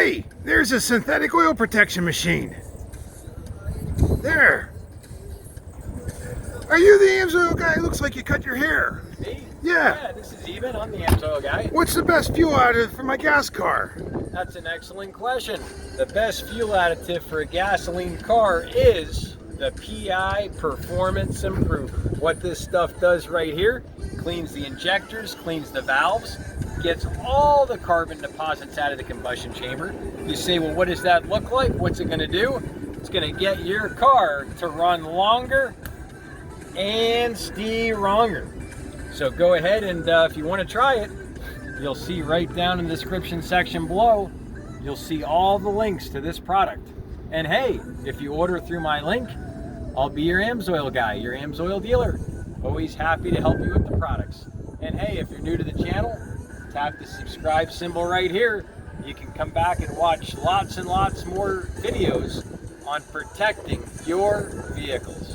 Hey, there's a synthetic oil protection machine. There. Are you the AMSOIL guy? Looks like you cut your hair. Me? Yeah. Yeah, this is Eben. I'm the AMSOIL guy. What's the best fuel additive for my gas car? That's an excellent question. The best fuel additive for a gasoline car is the PI Performance Improver. What this stuff does right here, cleans the injectors, cleans the valves, gets all the carbon deposits out of the combustion chamber. You say, well, what does that look like? What's it gonna do? It's gonna get your car to run longer and stronger. So go ahead and if you want to try it, you'll see right down in the description section below, you'll see all the links to this product. And hey, if you order through my link, I'll be your AMSOIL guy, your AMSOIL dealer. Always happy to help you with the products. And hey, if you're new to the channel, tap the subscribe symbol right here. You can come back and watch lots and lots more videos on protecting your vehicles.